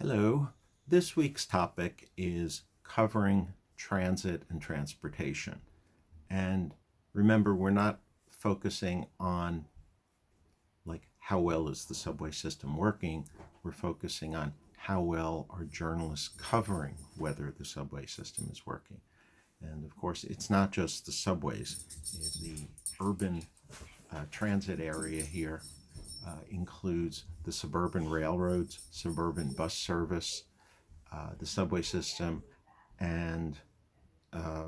Hello. This week's topic is covering transit and transportation. And remember, we're not focusing on like how well is the subway system working. We're focusing on how well are journalists covering whether the subway system is working. And of course, it's not just the subways. The urban transit area here includes the suburban railroads, suburban bus service, the subway system, and uh,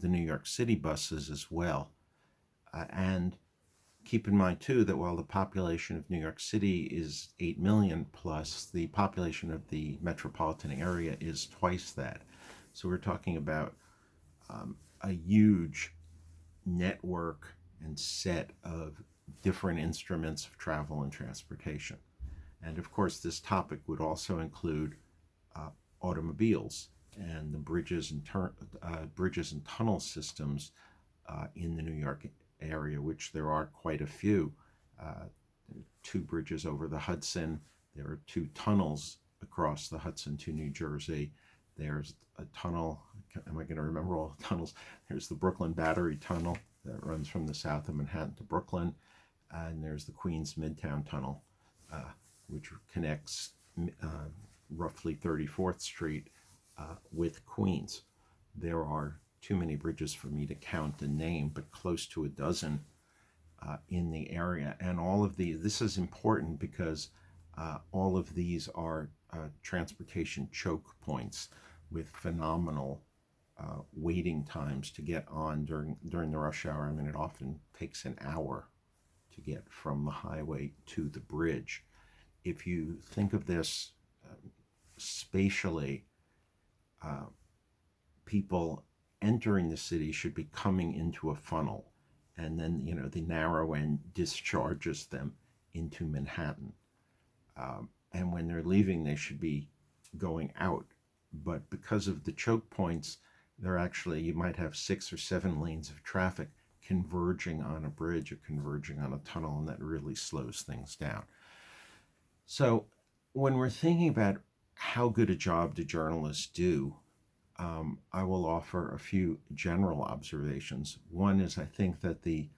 the New York City buses as well. And keep in mind, too, that while the population of New York City is 8 million plus, the population of the metropolitan area is twice that. So we're talking about a huge network and set of different instruments of travel and transportation. And of course, this topic would also include uh, automobiles and the bridges and tunnel systems in the New York area, which there are quite a few. Uh, Two bridges over the Hudson. There are two tunnels across the Hudson to New Jersey. There's a tunnel. Am I going to remember all the tunnels? There's the Brooklyn Battery Tunnel that runs from the south of Manhattan to Brooklyn. And there's the Queens Midtown Tunnel, uh, which connects uh, roughly 34th Street with Queens. There are too many bridges for me to count and name, but close to a dozen in the area. And all of this is important because all of these are transportation choke points with phenomenal waiting times to get on during the rush hour. I mean, it often takes an hour to get from the highway to the bridge. If you think of this spatially, uh, people entering the city should be coming into a funnel, and then the narrow end discharges them into Manhattan. And when they're leaving, they should be going out. But because of the choke points, they're actually, you might have 6 or 7 lanes of traffic converging on a bridge or converging on a tunnel, and that really slows things down. So when we're thinking about how good a job do journalists do, I will offer a few general observations. One is I think that the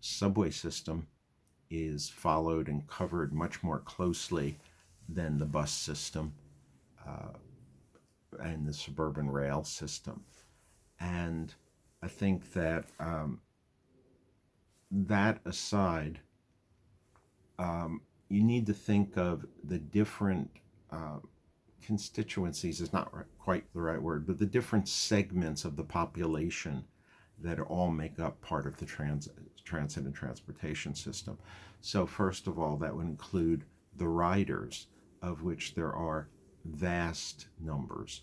subway system is followed and covered much more closely than the bus system and the suburban rail system. And I think that that aside, you need to think of the different uh, constituencies is not quite the right word, but the different segments of the population that all make up part of the transit and transportation system. So first of all, that would include the riders, of which there are vast numbers.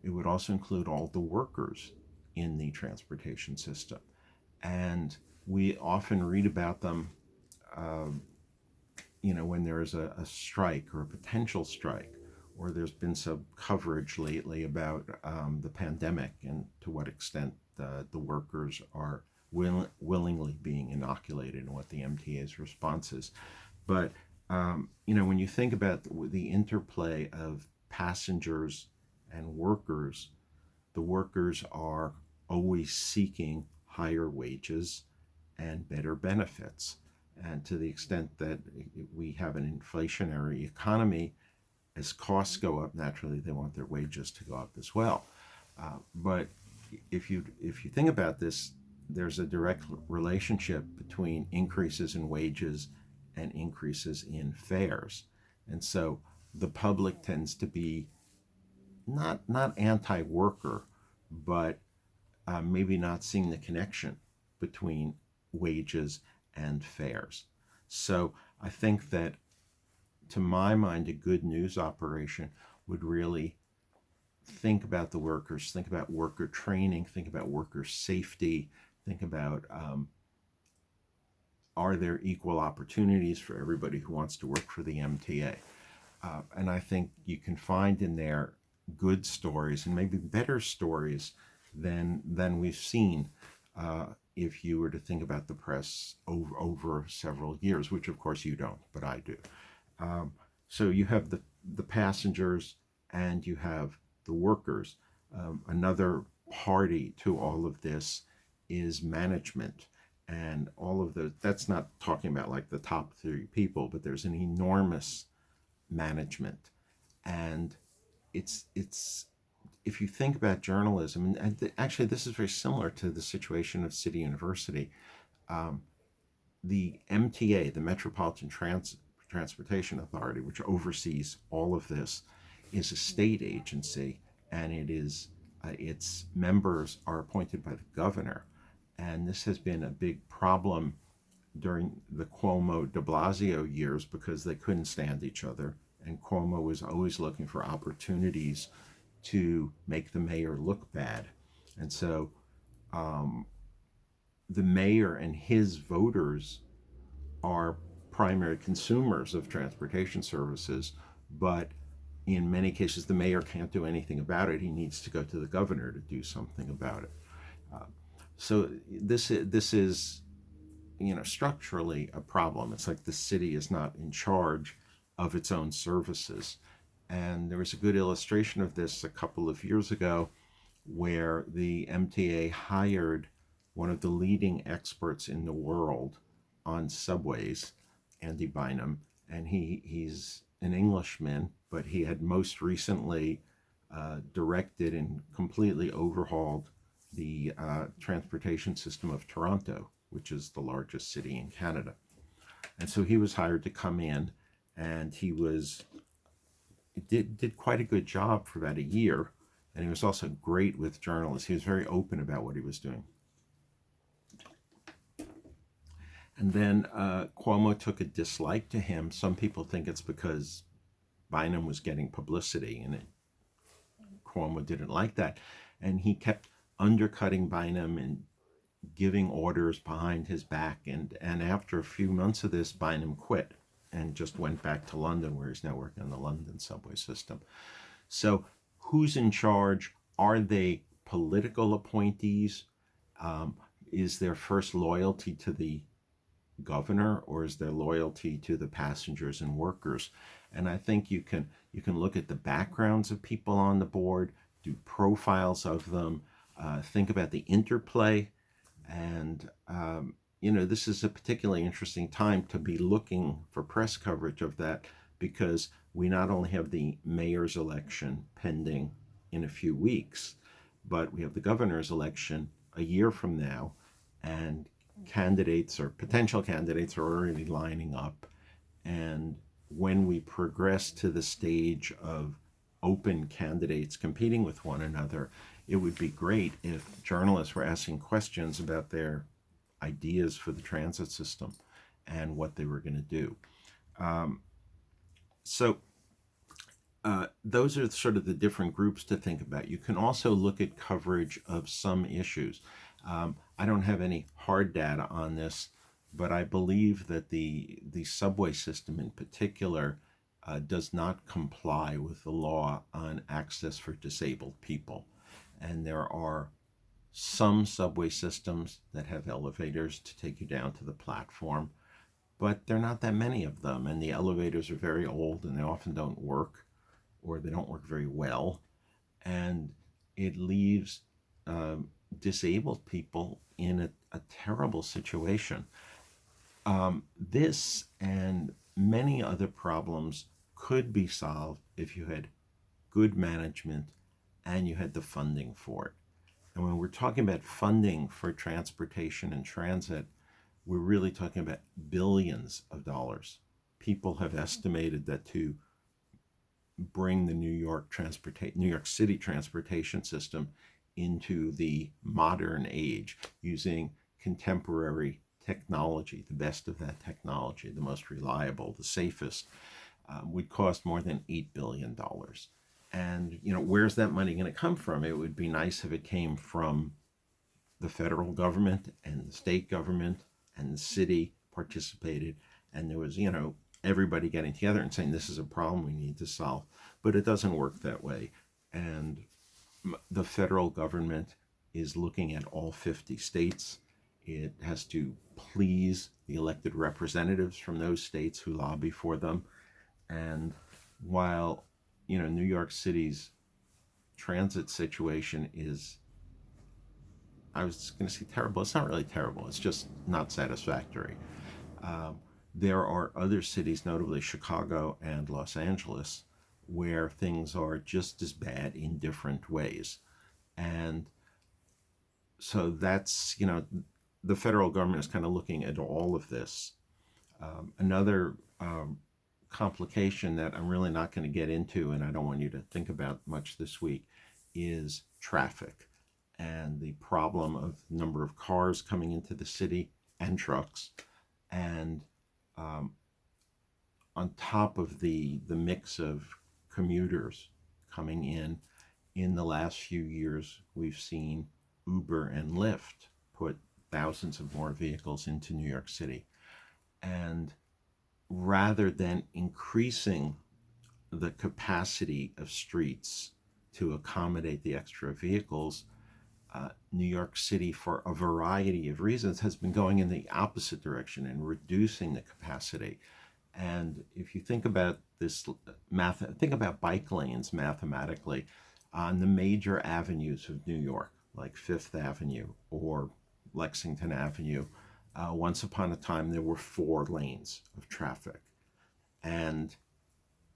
It would also include all the workers in the transportation system. And we often read about them, uh, when there is a strike or a potential strike, or there's been some coverage lately about the pandemic and to what extent the workers are willingly being inoculated and what the MTA's response is. But, when you think about the interplay of passengers and workers, the workers are always seeking higher wages and better benefits. And to the extent that we have an inflationary economy, as costs go up, naturally they want their wages to go up as well. But if you think about this, there's a direct relationship between increases in wages and increases in fares, and so the public tends to be not anti-worker, but maybe not seeing the connection between wages and fares. So I think that, to my mind, a good news operation would really think about the workers, think about worker training, think about worker safety, think about are there equal opportunities for everybody who wants to work for the MTA? And I think you can find in there good stories and maybe better stories than we've seen if you were to think about the press over several years, which of course you don't, but I do. So you have the passengers and you have the workers. Another party to all of this is management. And all of that's not talking about like the top three people, but there's an enormous management. And it's if you think about journalism, and actually this is very similar to the situation of City University. The MTA, the Metropolitan Transportation Authority, which oversees all of this, is a state agency, and its members are appointed by the governor. And this has been a big problem during the Cuomo de Blasio years because they couldn't stand each other. And Cuomo was always looking for opportunities to make the mayor look bad. And so the mayor and his voters are primary consumers of transportation services, but in many cases the mayor can't do anything about it. He needs to go to the governor to do something about it. So this is structurally a problem. It's like the city is not in charge of its own services. And there was a good illustration of this a couple of years ago where the MTA hired one of the leading experts in the world on subways, Andy Bynum, and he's an Englishman, but he had most recently directed and completely overhauled the transportation system of Toronto, which is the largest city in Canada. And so he was hired to come in, and he did quite a good job for about a year, and he was also great with journalists. He was very open about what he was doing. And then Cuomo took a dislike to him. Some people think it's because Bynum was getting publicity, and Cuomo didn't like that. And he kept undercutting Bynum and giving orders behind his back. And after a few months of this, Bynum quit and just went back to London, where he's now working on the London subway system. So who's in charge? Are they political appointees? Is their first loyalty to the governor, or is there loyalty to the passengers and workers? And I think you can look at the backgrounds of people on the board, do profiles of them, think about the interplay, and this is a particularly interesting time to be looking for press coverage of that, because we not only have the mayor's election pending in a few weeks, but we have the governor's election a year from now, and candidates or potential candidates are already lining up. And when we progress to the stage of open candidates competing with one another, it would be great if journalists were asking questions about their ideas for the transit system and what they were going to do. So those are sort of the different groups to think about. You can also look at coverage of some issues. I don't have any hard data on this, but I believe that the subway system in particular does not comply with the law on access for disabled people. And there are some subway systems that have elevators to take you down to the platform, but there are not that many of them, and the elevators are very old and they often don't work, or they don't work very well, and it leaves disabled people in a terrible situation. This and many other problems could be solved if you had good management and you had the funding for it. And when we're talking about funding for transportation and transit, we're really talking about billions of dollars. People have estimated that to bring the New York City transportation system into the modern age using contemporary technology, the best of that technology, the most reliable, the safest, would cost more than $8 billion. And, where's that money going to come from? It would be nice if it came from the federal government and the state government, and the city participated, and there was, everybody getting together and saying, this is a problem we need to solve. But it doesn't work that way. And the federal government is looking at all 50 states. It has to please the elected representatives from those states who lobby for them. And while, New York City's transit situation is, I was going to say terrible. It's not really terrible. It's just not satisfactory. Um, there are other cities, notably Chicago and Los Angeles, where things are just as bad in different ways. And so that's, the federal government is kind of looking at all of this. Another complication that I'm really not going to get into, and I don't want you to think about much this week, is traffic and the problem of number of cars coming into the city and trucks, and um, on top of the mix of commuters coming in the last few years, we've seen Uber and Lyft put thousands of more vehicles into New York City. And rather than increasing the capacity of streets to accommodate the extra vehicles, New York City, for a variety of reasons, has been going in the opposite direction and reducing the capacity. And if you think about think about bike lanes mathematically on the major avenues of New York, like Fifth Avenue or Lexington Avenue. Once upon a time, there were 4 lanes of traffic. And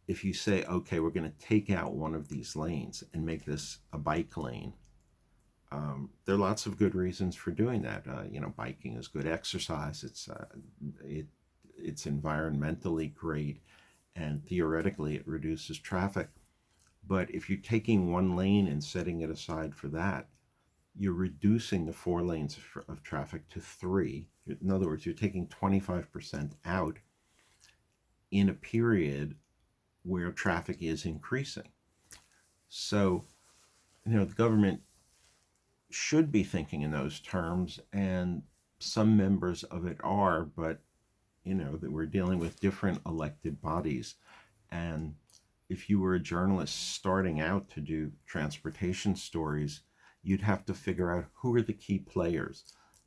if you say, okay, we're going to take out one of these lanes and make this a bike lane, there are lots of good reasons for doing that. Biking is good exercise. It's environmentally great, and theoretically it reduces traffic. But if you're taking one lane and setting it aside for that, you're reducing the 4 lanes of traffic to 3. In other words, you're taking 25% out in a period where traffic is increasing. So, the government should be thinking in those terms, and some members of it are, but, that we're dealing with different elected bodies. And if you were a journalist starting out to do transportation stories, you'd have to figure out who are the key players,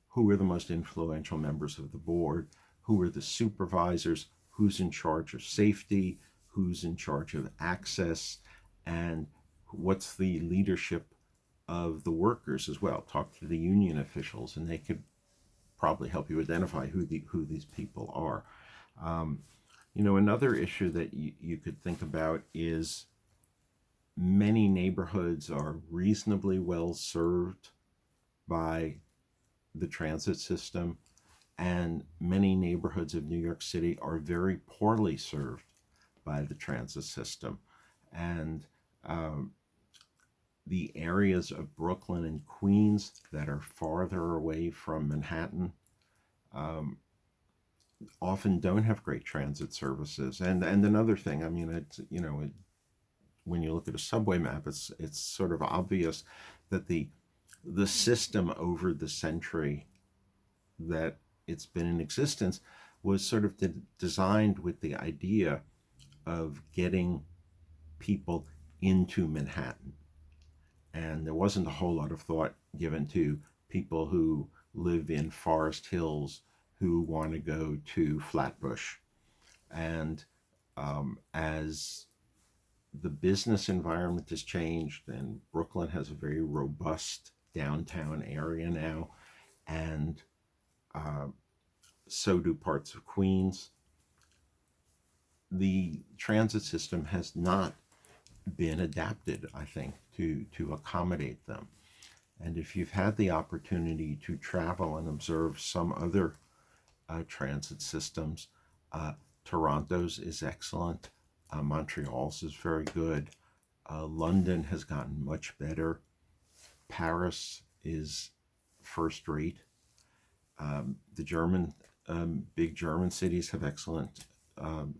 who are the most influential members of the board, who are the supervisors, who's in charge of safety, who's in charge of access, and what's the leadership of the workers as well. Talk to the union officials, and they could probably help you identify who these people are. Another issue that you could think about is many neighborhoods are reasonably well served by the transit system, and many neighborhoods of New York City are very poorly served by the transit system. And the areas of Brooklyn and Queens that are farther away from Manhattan often don't have great transit services. And another thing, it's, when you look at a subway map, it's sort of obvious that the system over the century that it's been in existence was sort of designed with the idea of getting people into Manhattan. And there wasn't a whole lot of thought given to people who live in Forest Hills who want to go to Flatbush. And as the business environment has changed, and Brooklyn has a very robust downtown area now, and so do parts of Queens, the transit system has not been adapted, I think, to accommodate them. And if you've had the opportunity to travel and observe some other transit systems, Toronto's is excellent. Montreal's is very good. London has gotten much better. Paris is first rate. The big German cities have excellent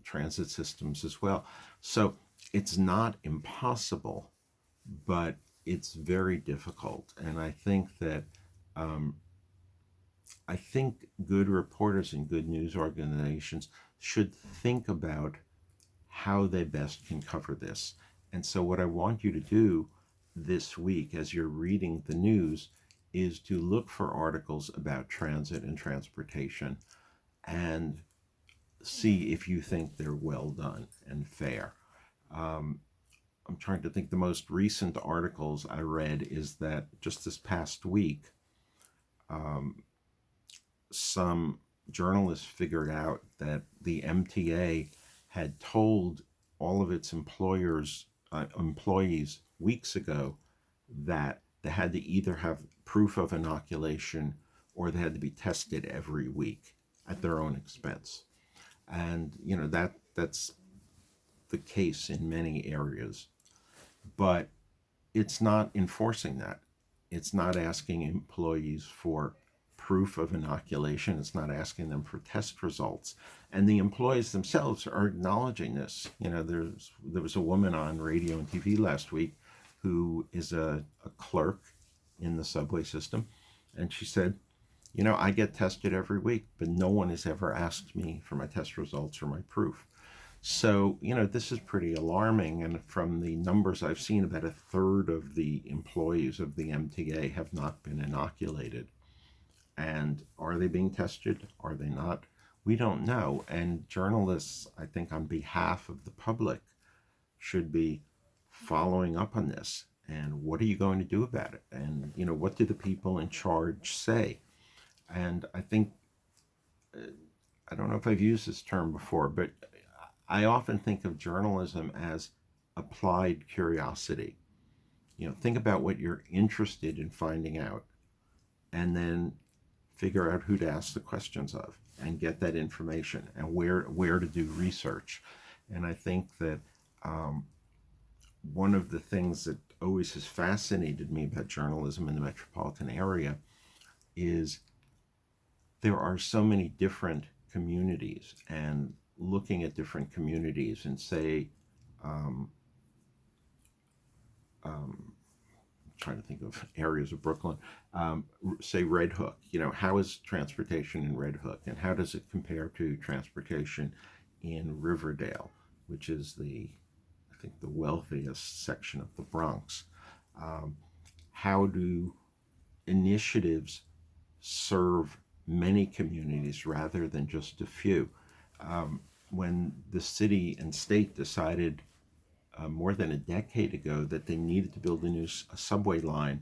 transit systems as well. So it's not impossible, but it's very difficult. And I think that good reporters and good news organizations should think about how they best can cover this. And so what I want you to do this week as you're reading the news is to look for articles about transit and transportation and see if you think they're well done and fair. I'm trying to think, the most recent articles I read is that just this past week, some journalists figured out that the MTA had told all of its employees weeks ago that they had to either have proof of inoculation or they had to be tested every week at their own expense. And that's the case in many areas, but it's not enforcing that. It's not asking employees for proof of inoculation. It's not asking them for test results. And the employees themselves are acknowledging this. There was a woman on radio and TV last week who is a clerk in the subway system. And she said, I get tested every week, but no one has ever asked me for my test results or my proof. So, this is pretty alarming. And from the numbers I've seen, about a third of the employees of the MTA have not been inoculated. And are they being tested? Are they not? We don't know. And journalists, I think, on behalf of the public, should be following up on this. And what are you going to do about it? And, what do the people in charge say? And I think, I don't know if I've used this term before, but I often think of journalism as applied curiosity. Think about what you're interested in finding out, and then figure out who to ask the questions of and get that information and where to do research. And I think that one of the things that always has fascinated me about journalism in the metropolitan area is there are so many different communities, and looking at different communities and say, trying to think of areas of Brooklyn, say Red Hook, how is transportation in Red Hook and how does it compare to transportation in Riverdale, which is I think the wealthiest section of the Bronx? How do initiatives serve many communities rather than just a few? When the city and state decided more than a decade ago that they needed to build a subway line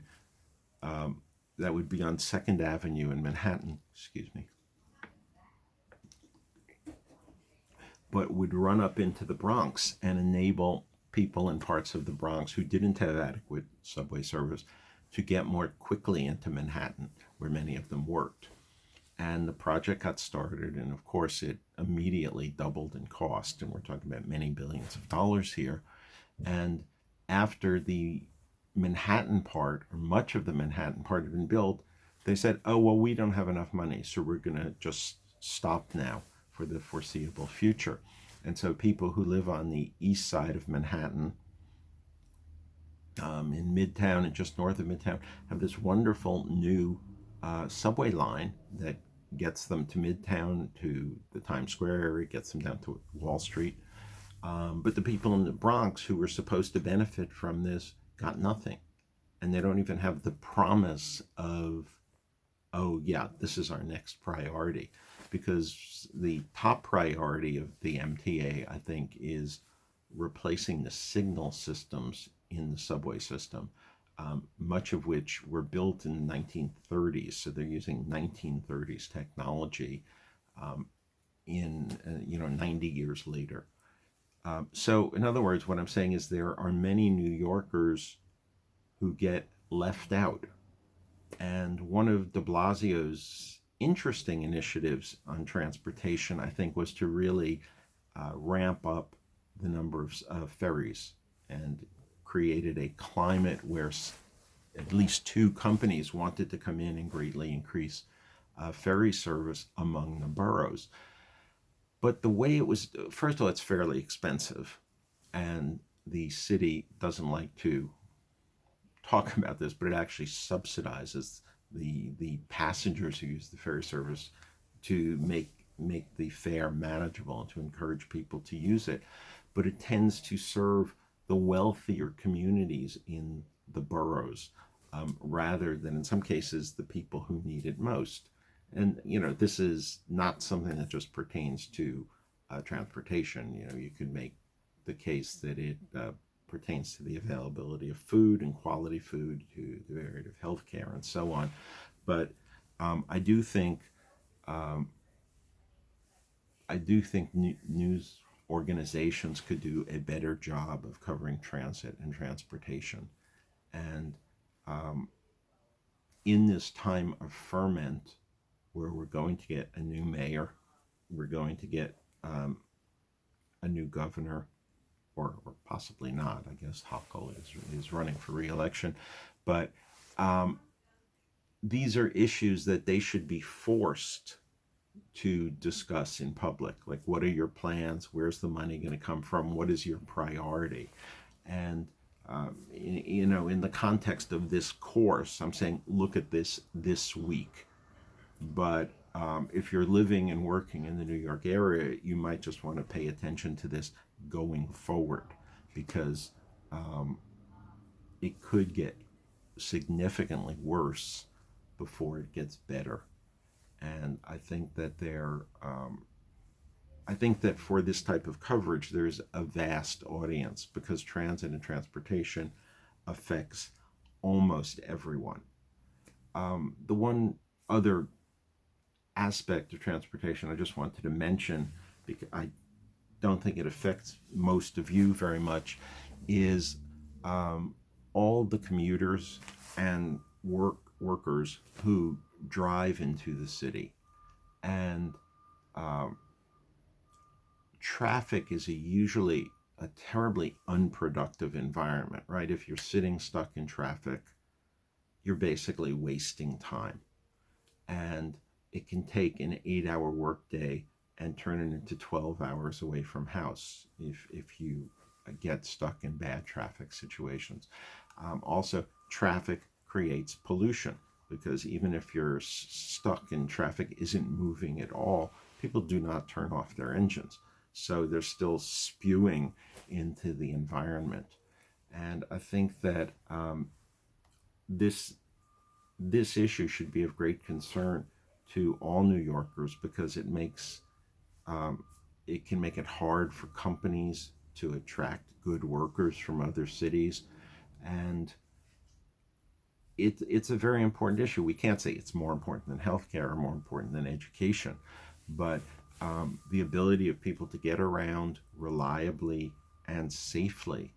that would be on 2nd Avenue in Manhattan, but would run up into the Bronx and enable people in parts of the Bronx who didn't have adequate subway service to get more quickly into Manhattan, where many of them worked. And the project got started, and of course it immediately doubled in cost, and we're talking about many billions of dollars here. And after the Manhattan part, or much of the Manhattan part, had been built, they said, oh, well, we don't have enough money, so we're going to just stop now for the foreseeable future. And so people who live on the east side of Manhattan, in Midtown and just north of Midtown, have this wonderful new subway line that gets them to Midtown, to the Times Square area, gets them down to Wall Street. But the people in the Bronx who were supposed to benefit from this got nothing. And they don't even have the promise of, oh, yeah, this is our next priority. Because the top priority of the MTA, I think, is replacing the signal systems in the subway system, much of which were built in the 1930s. So they're using 1930s technology in 90 years later. So in other words, what I'm saying is there are many New Yorkers who get left out. And one of de Blasio's interesting initiatives on transportation, I think, was to really ramp up the number of ferries, and created a climate where at least 2 companies wanted to come in and greatly increase ferry service among the boroughs. But the way it was, first of all, it's fairly expensive, and the city doesn't like to talk about this, but it actually subsidizes the passengers who use the ferry service to make the fare manageable and to encourage people to use it. But it tends to serve the wealthier communities in the boroughs, rather than, in some cases, the people who need it most. And this is not something that just pertains to transportation. You could make the case that it pertains to the availability of food and quality food, to the variety of healthcare and so on. But I do think news organizations could do a better job of covering transit and transportation. And in this time of ferment, where we're going to get a new mayor, we're going to get a new governor, or possibly not. I guess Hochul is running for re-election, but these are issues that they should be forced to discuss in public. Like, what are your plans? Where's the money going to come from? What is your priority? And in the context of this course, I'm saying look at this week. But if you're living and working in the New York area, you might just want to pay attention to this going forward, because it could get significantly worse before it gets better. And I think that I think that for this type of coverage, there's a vast audience, because transit and transportation affects almost everyone. The one other aspect of transportation I just wanted to mention, because I don't think it affects most of you very much, is all the commuters and workers who drive into the city. And traffic is usually a terribly unproductive environment, right? If you're sitting stuck in traffic, you're basically wasting time. And it can take an 8-hour workday and turn it into 12 hours away from house if you get stuck in bad traffic situations. Also, traffic creates pollution, because even if you're stuck in traffic isn't moving at all, people do not turn off their engines. So they're still spewing into the environment. And I think that this issue should be of great concern to all New Yorkers, because it can make it hard for companies to attract good workers from other cities. And it's a very important issue. We can't say it's more important than healthcare or more important than education, but the ability of people to get around reliably and safely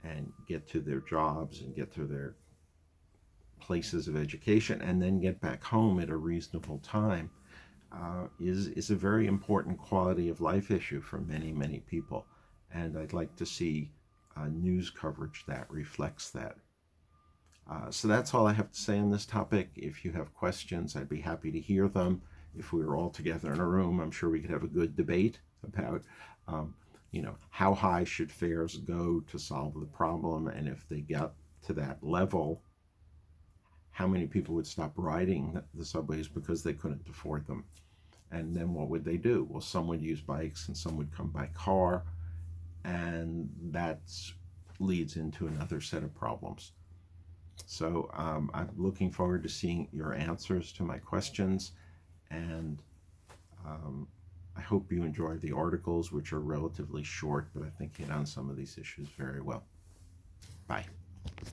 and get to their jobs and get to their places of education and then get back home at a reasonable time is a very important quality of life issue for many, many people. And I'd like to see news coverage that reflects that. So that's all I have to say on this topic. If you have questions, I'd be happy to hear them. If we were all together in a room, I'm sure we could have a good debate about, how high should fares go to solve the problem, and if they get to that level, how many people would stop riding the subways because they couldn't afford them. And then what would they do? Well, some would use bikes and some would come by car, and that leads into another set of problems. So I'm looking forward to seeing your answers to my questions, and I hope you enjoy the articles, which are relatively short, but I think hit on some of these issues very well. Bye.